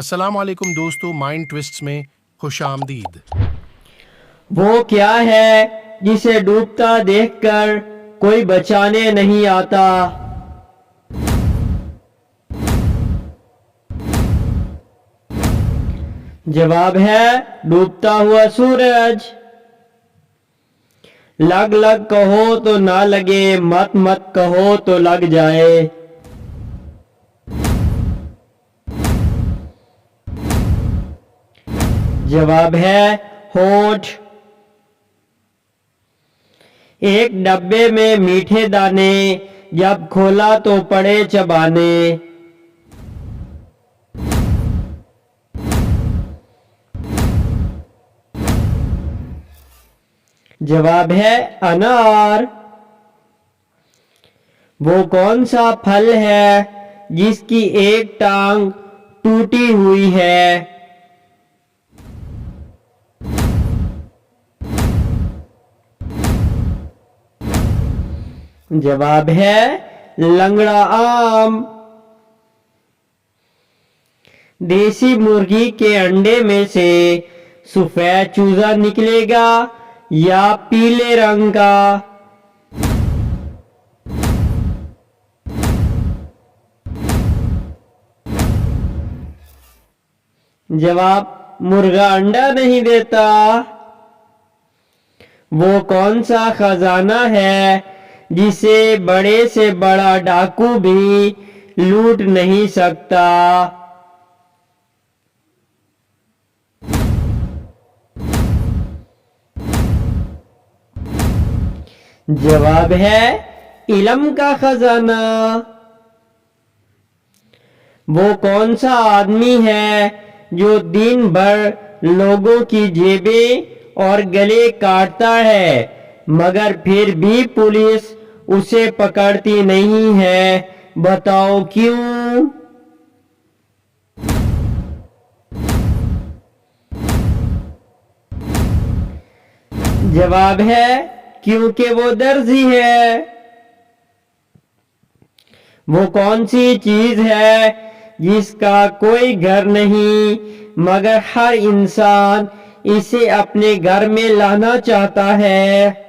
अस्सलाम वालेकुम दोस्तों, माइंड ट्विस्ट्स में खुशामदीद। वो क्या है जिसे डूबता देखकर कोई बचाने नहीं आता? जवाब है डूबता हुआ सूरज। लग लग कहो तो ना लगे, मत मत कहो तो लग जाए। जवाब है होंठ। एक डब्बे में मीठे दाने, जब खोला तो पड़े चबाने। जवाब है अनार। वो कौन सा फल है जिसकी एक टांग टूटी हुई है? जवाब है लंगड़ा आम। देसी मुर्गी के अंडे में से सफेद चूजा निकलेगा या पीले रंग का? जवाब मुर्गा अंडा नहीं देता। वो कौन सा खजाना है जिसे बड़े से बड़ा डाकू भी लूट नहीं सकता? जवाब है इल्म का खजाना। वो कौन सा आदमी है जो दिन भर लोगों की जेबें और गले काटता है, मगर फिर भी पुलिस उसे पकड़ती नहीं है? बताओ क्यों? जवाब है क्योंकि वो दर्जी है। वो कौन सी चीज है जिसका कोई घर नहीं, मगर हर इंसान इसे अपने घर में लाना चाहता है?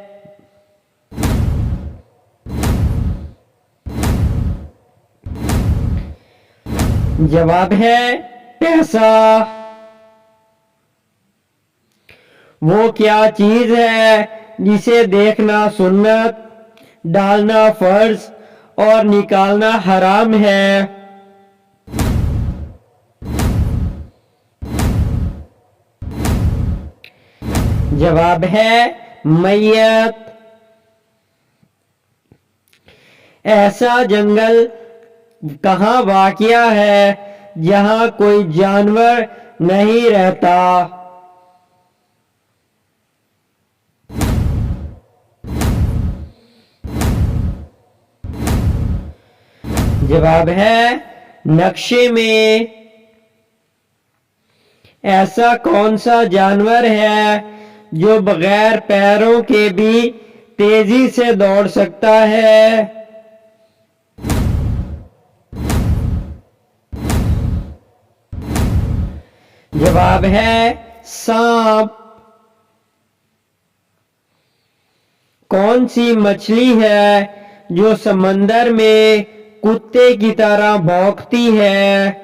जवाब है पैसा। वो क्या चीज है जिसे देखना सुन्नत, डालना फर्ज और निकालना हराम है? जवाब है मैयत। ऐसा जंगल कहाँ वाक़या है जहाँ कोई जानवर नहीं रहता? जवाब है नक्शे में। ऐसा कौन सा जानवर है जो बगैर पैरों के भी तेजी से दौड़ सकता है? जवाब है सांप। कौन सी मछली है जो समंदर में कुत्ते की तरह भौंकती है?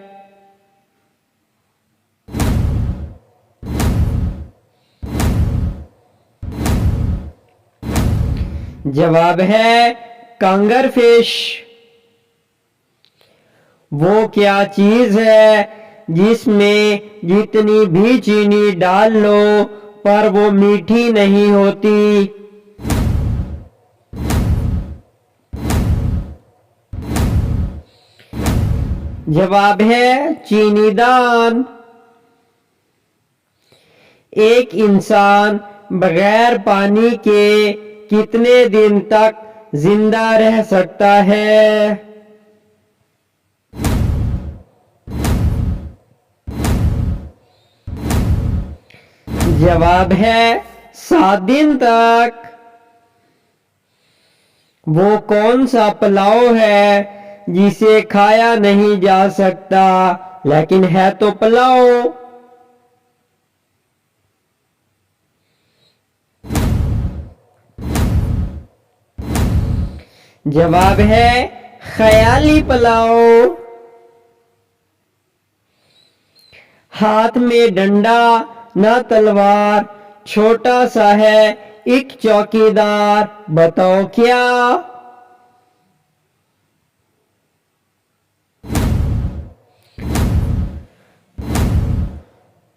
जवाब है कांगर फिश। वो क्या चीज है जिसमें जितनी भी चीनी डाल लो पर वो मीठी नहीं होती? जवाब है चीनीदान। एक इंसान बगैर पानी के कितने दिन तक जिंदा रह सकता है? जवाब है 7 दिन तक। वो कौन सा पुलाव है जिसे खाया नहीं जा सकता लेकिन है तो पुलाव। जवाब है ख्याली पुलाव। हाथ में डंडा ना तलवार, छोटा सा है एक चौकीदार, बताओ क्या?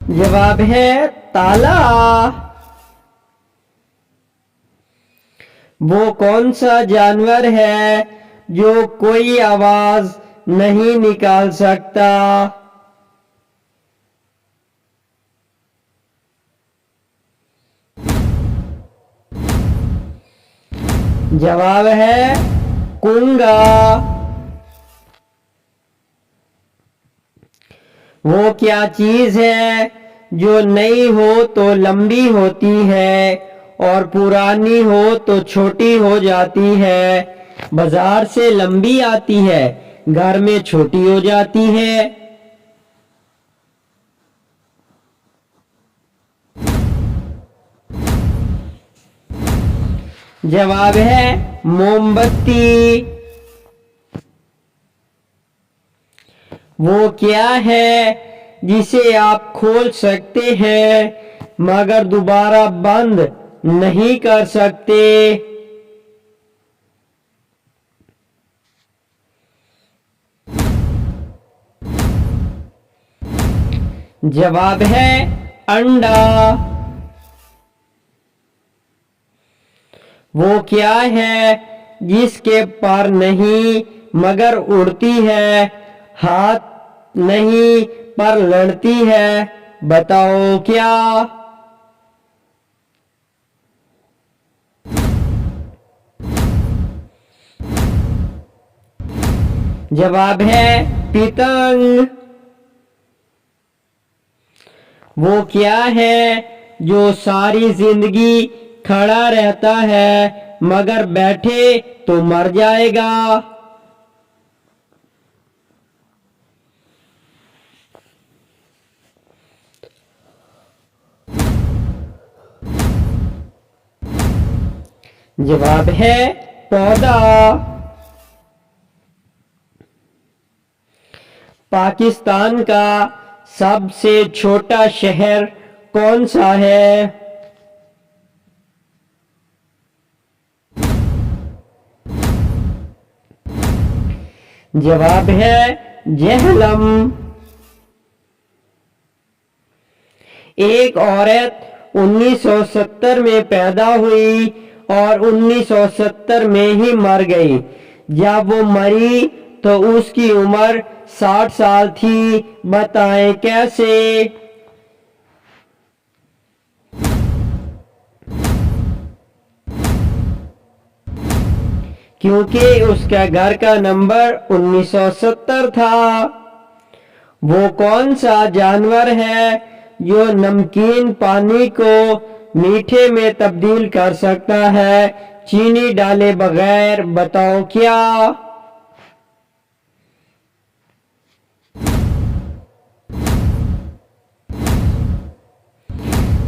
जवाब है ताला। वो कौन सा जानवर है जो कोई आवाज नहीं निकाल सकता? जवाब है कूंगा। वो क्या चीज है जो नई हो तो लंबी होती है और पुरानी हो तो छोटी हो जाती है? बाजार से लंबी आती है, घर में छोटी हो जाती है। जवाब है मोमबत्ती। वो क्या है जिसे आप खोल सकते हैं मगर दोबारा बंद नहीं कर सकते? जवाब है अंडा। वो क्या है जिसके पर नहीं मगर उड़ती है, हाथ नहीं पर लड़ती है, बताओ क्या? जवाब है पतंग। वो क्या है जो सारी जिंदगी खड़ा रहता है मगर बैठे तो मर जाएगा? जवाब है पौधा। पाकिस्तान का सबसे छोटा शहर कौन सा है? जवाब है जेहलम। एक औरत 1970 में पैदा हुई और 1970 में ही मर गई। जब वो मरी तो उसकी उम्र 60 साल थी, बताएं कैसे? क्योंकि उसका घर का नंबर 1970 था। वो कौन सा जानवर है जो नमकीन पानी को मीठे में तब्दील कर सकता है चीनी डाले बगैर, बताओ क्या?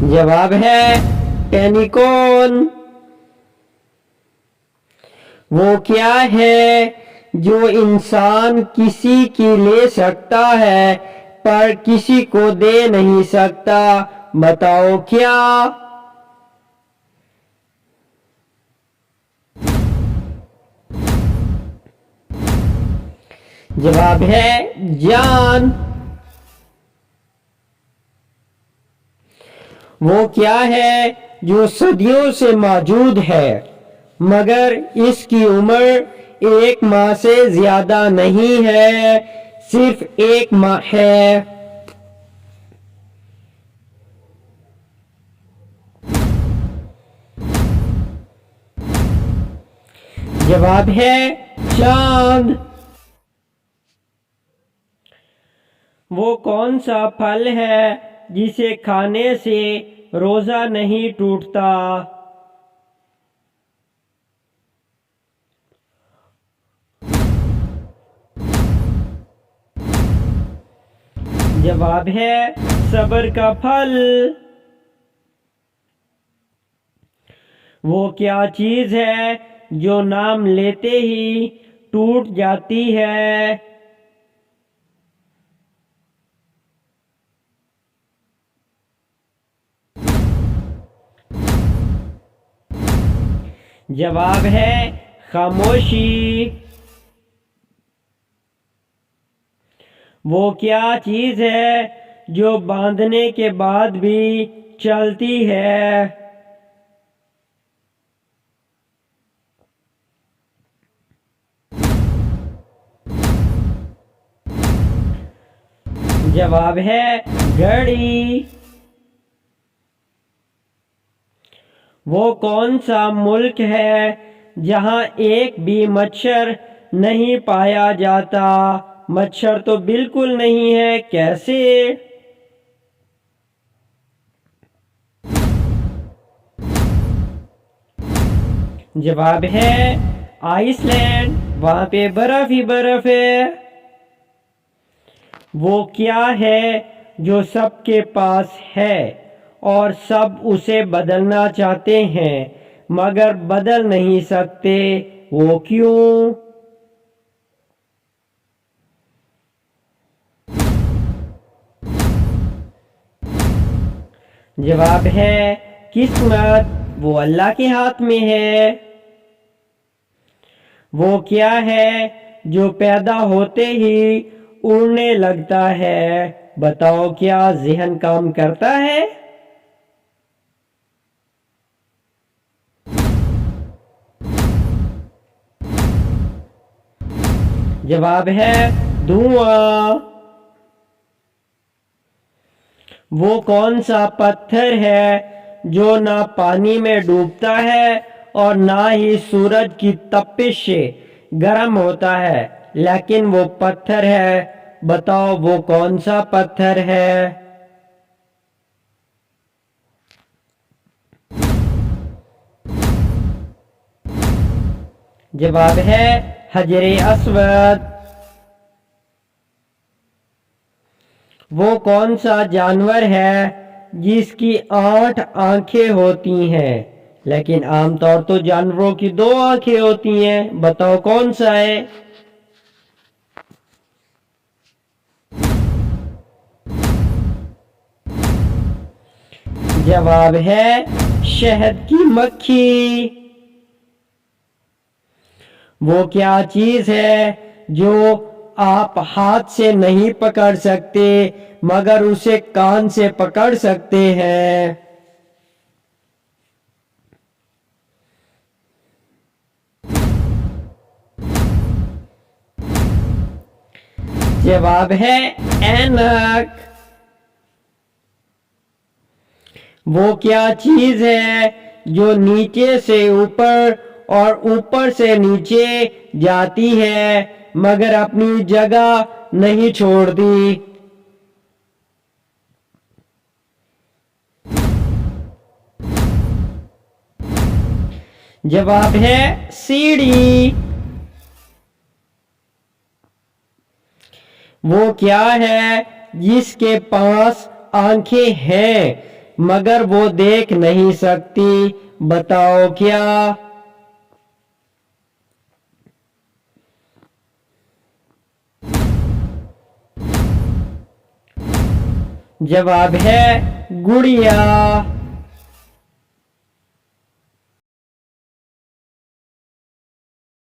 जवाब है टेनिकॉन। वो क्या है जो इंसान किसी की ले सकता है पर किसी को दे नहीं सकता, बताओ क्या? जवाब है जान। वो क्या है जो सदियों से मौजूद है मगर इसकी उम्र 1 माह से ज्यादा नहीं है, सिर्फ 1 माह है? जवाब है चांद। वो कौन सा फल है जिसे खाने से रोजा नहीं टूटता? जवाब है सब्र का फल। वो क्या चीज है जो नाम लेते ही टूट जाती है? जवाब है खामोशी। वो क्या चीज है जो बांधने के बाद भी चलती है? जवाब है घड़ी। वो कौन सा मुल्क है जहां एक भी मच्छर नहीं पाया जाता? मच्छर तो बिल्कुल नहीं है, कैसे? जवाब है आइसलैंड, वहां पे बर्फ ही बर्फ है। वो क्या है जो सबके पास है और सब उसे बदलना चाहते हैं मगर बदल नहीं सकते? वो क्यों? जवाब है किस्मत, वो अल्लाह के हाथ में है। वो क्या है जो पैदा होते ही उड़ने लगता है? बताओ, क्या ज़हन काम करता है? जवाब है धुआं। वो कौन सा पत्थर है जो ना पानी में डूबता है और ना ही सूरज की तपिश से गर्म होता है, लेकिन वो पत्थर है? बताओ, वो कौन सा पत्थर है? जवाब है हजरे अस्वद। वो कौन सा जानवर है जिसकी 8 आंखें होती हैं, लेकिन आमतौर तो जानवरों की 2 आंखें होती हैं? बताओ कौन सा है? जवाब है शहद की मक्खी। वो क्या चीज है जो आप हाथ से नहीं पकड़ सकते मगर उसे कान से पकड़ सकते हैं? जवाब है ऐनक। वो क्या चीज है जो नीचे से ऊपर और ऊपर से नीचे जाती है मगर अपनी जगह नहीं छोड़ती? जवाब है सीढ़ी। वो क्या है जिसके पास आंखें हैं मगर वो देख नहीं सकती? बताओ क्या? जवाब है गुड़िया।